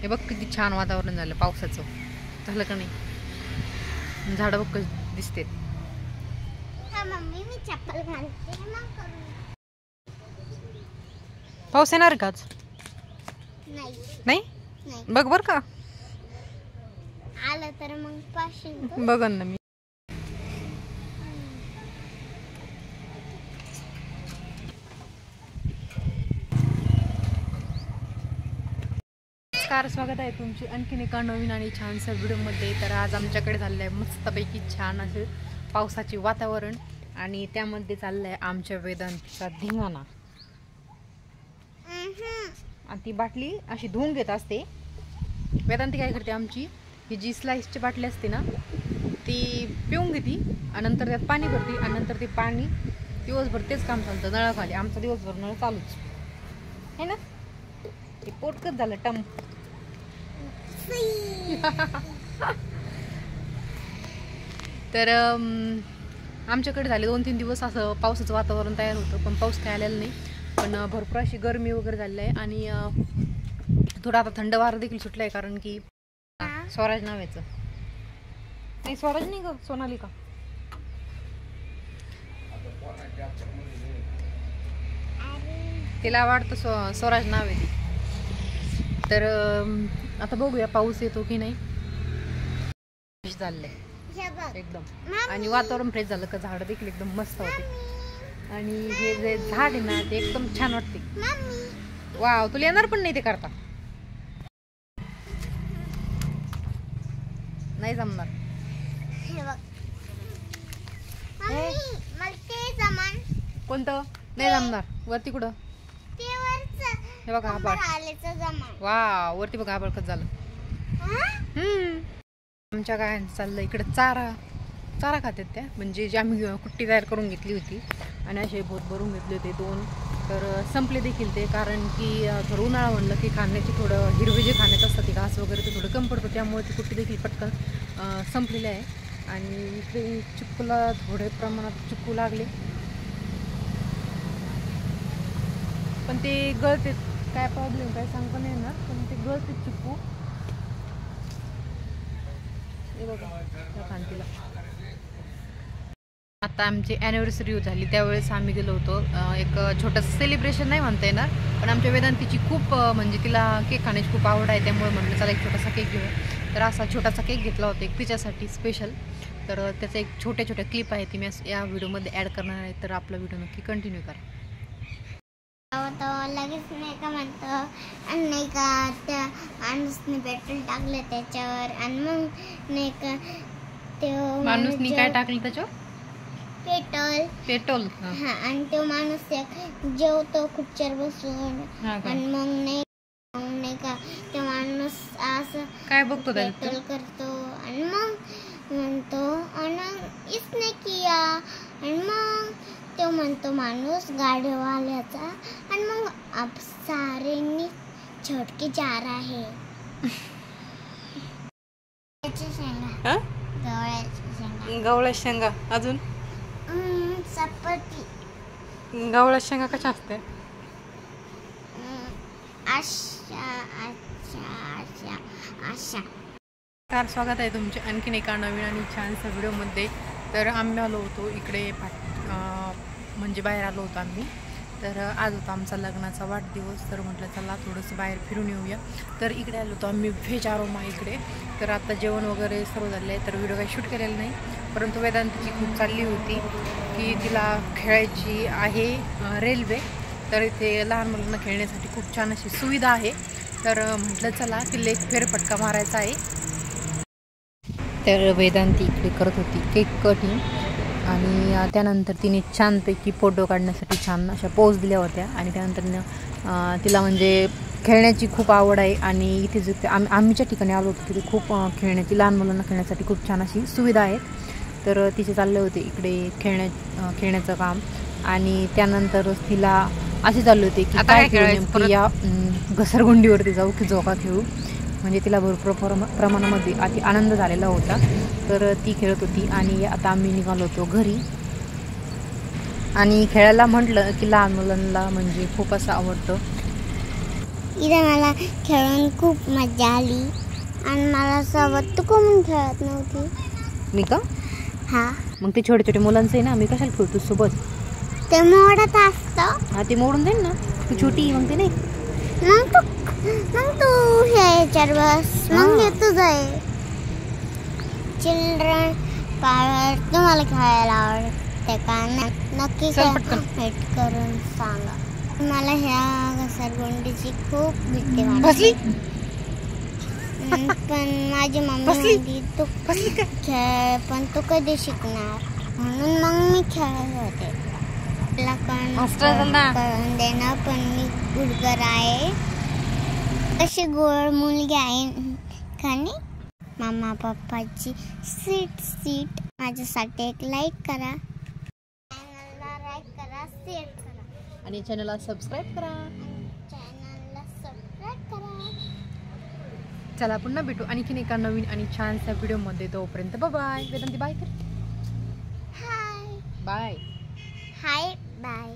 हे बघ किती छान वातावरण झालं पावसाचं. झालं का नाही? झाडं बघ कशी दिसते. मम्मी मी चप्पल घालते मग करू. पाऊस येणार का आज? नाही नाही नाही, बघ बर का. आलं तर मग पाशील बघन ना मी. नमस्कार, स्वागत आहे तुमची आणखीन एका नवीन आणि छानशा व्हिडिओमध्ये. तर आज आमच्याकडे झालं आहे मस्तपैकी छान असे पावसाचे वातावरण आणि त्यामध्ये चाललं आहे आमच्या वेदांतीचा धिंगाणा. आणि ती बाटली अशी धुवून घेत असते. वेदांती काय करते, आमची ही जी स्लाइसची बाटली असते ना ती पिऊन घेते आणि नंतर त्यात पाणी भरते आणि नंतर ते पाणी दिवसभर तेच काम चालतं नळाखाली. आमचा दिवसभर नळ चालूच आहे ना. ते पोटकच झालं टम. तर आमच्याकडे झाले 2-3 दिवस असं पावसाचं वातावरण तयार होतं, पण पाऊस काय आलेला नाही. पण भरपूर अशी गरमी वगैरे झालेली आहे आणि थोडा आता थंड वारा देखील सुटला आहे. कारण की स्वराज नावाचं नाही, स्वराज नाही ग, सोनालिका. तिला वाटतं स्वराज नाव आहे ती. तर आता बघूया पाऊस येतो की नाही. फ्रेश झालंय एकदम आणि वातावरण फ्रेश झालं का झाड देखील एकदम मस्त होते. आणि हे जे झाड आहे ना ते एकदम छान वाटते. वाव, तुला येणार पण नाही ते करता. नाही जमणार. कोणतं नाही जमणार? वरती कुठं? हे बघा आभाळ. वा, वरती बघा आभाळ कसं झालं. आमच्या गायांचं चाललं इकडे चारा खातात त्या. म्हणजे जे आम्ही कुट्टी तयार करून घेतली होती आणि असे भोत भरून घेतले होते 2. तर संपले देखील ते. कारण की थोडं उन्हाळा म्हणलं की खाण्याची थोडं हिरवे जे खाण्याचं असतं ते घास वगैरे ते थोडं कमी पडतं. त्यामुळे ती कुट्टी देखील पटकन संपलेली आहे. आणि इकडे चिक्कूला थोडे प्रमाणात चिक्कू लागले, पण ते गळते. काय प्रॉब्लेम काय सांगता नाही येणार, पण ते गळते चिक्कू. हे बघा त्या खांतीला. आता आमची ॲनिव्हर्सरी झाली त्यावेळेस आम्ही गेलो होतो. एक छोटंसं सेलिब्रेशन नाही म्हणता येणार, पण आमच्या वेदांतीची खूप म्हणजे तिला केक खाण्याची खूप आवड आहे. त्यामुळे म्हटलं चला एक छोटासा केक घेऊ. तर असा छोटासा केक घेतला होता एक तिच्यासाठी स्पेशल. तर त्याचा एक छोट्या क्लिप आहे ती मी या व्हिडिओमध्ये ॲड करणार आहे. तर आपला व्हिडिओ नक्की कंटिन्यू करा. लगेच नाही का म्हणतो आणि नाही का त्या माणूसने पेट्रोल टाकलं त्याच्यावर आणि मग नाही का ते माणूसनी काय टाकलं त्याच्यावर? पेट्रोल. हा, आणि तो माणूस जेवतो खुर्चीवर बसून आणि मग नाही का तो माणूस असं काय बघतो पेट्रोल करतो आणि मग म्हणतो आणि इसने किया आणि मग तो म्हणतो माणूस गाडीवाल्याचा आणि मग अब सारेंनी छोड़ के जा रहा है. गवळ्या शेंगा. अजून चपाती. गवळ्या शेंगा कशा असते? नमस्कार, स्वागत आहे तुमचे आणखीन एका नवीन आणि छानशा व्हिडिओमध्ये. तर आम्ही आलो होतो इकडे म्हणजे बाहेर आलो होतो आम्ही. तर आज होता आमचा लग्नाचा वाढदिवस. तर म्हटलं चला थोडंसं बाहेर फिरून येऊया. तर इकडे आलो होतो आम्ही व्हेज आरोमा इकडे. तर आता जेवण वगैरे सर्व झालं आहे. तर व्हिडिओ काही शूट केलेला नाही, परंतु वेदांतीची खूप चालली होती की तिला खेळायची आहे रेल्वे. तर इथे लहान मुलांना खेळण्यासाठी खूप छान अशी सुविधा आहे. तर म्हटलं चला तिला एक फेरफटका मारायचा आहे. तर वेदांती इकडे करत होती केक कटिंग आणि त्यानंतर तिने छानपैकी फोटो काढण्यासाठी छान अशा पोज दिल्या होत्या. आणि त्यानंतर तिला म्हणजे खेळण्याची खूप आवड आहे आणि इथे जे आम्ही ज्या ठिकाणी आलो होतो तिथे खूप खेळण्याची लहान मुलांना खेळण्यासाठी खूप छान अशी सुविधा आहे. तर तिचे चालले होते इकडे खेळण्याचं काम. आणि त्यानंतर तिला असे चालले होते की काय खेळू, या घसरगुंडीवरती जाऊ की झोका खेळू. म्हणजे तिला भरपूर प्रमाणामध्ये अति आनंद झालेला होता. तर ती खेळत होती आणि आता आम्ही निघालो होतो घरी. आणि खेळायला म्हटलं की लहान मुलांना म्हणजे खूप असं आवडतं. इथे मला खेळून खूप मजा आली आणि मला सोबत तू कोण खेळत नव्हती. मी का? हा, मग ते छोटे छोटे मुलांचं आहे ना, मी कशाला खेळतो सोबत. ते मोडत असतं. हा ते मोडून जाईल ना, तू छोटी मग ते नाही. मग तू ह्याच्यावर बस. मग हे तुझं आहे. चिल्ड्रन पार्क तुम्हाला खेळायला आवडते का? नक्की कमेंट करून सांगा. मला ह्या घसरगुंडीची खूप भीती वाटते. पण माझी मम्मी म्हणती तू खेळ, पण तू कधी शिकणार, म्हणून मग मी खेळत होते. मला कळून देणं, पण मी गुडगर आहे. अशी गोड मुलगी आहे खाणी. मामा पप्पाची सीट माझ्यासाठी एक लाईक करा, चॅनलला लाईक करा, शेअर करा आणि चॅनलला सबस्क्राईब करा. चला पुन्हा भेटू आणखीन एका नवीन आणि छानशा व्हिडिओमध्ये. तोपर्यंत बाय. वेदांती बाय कर. Hi bye. Hi bye.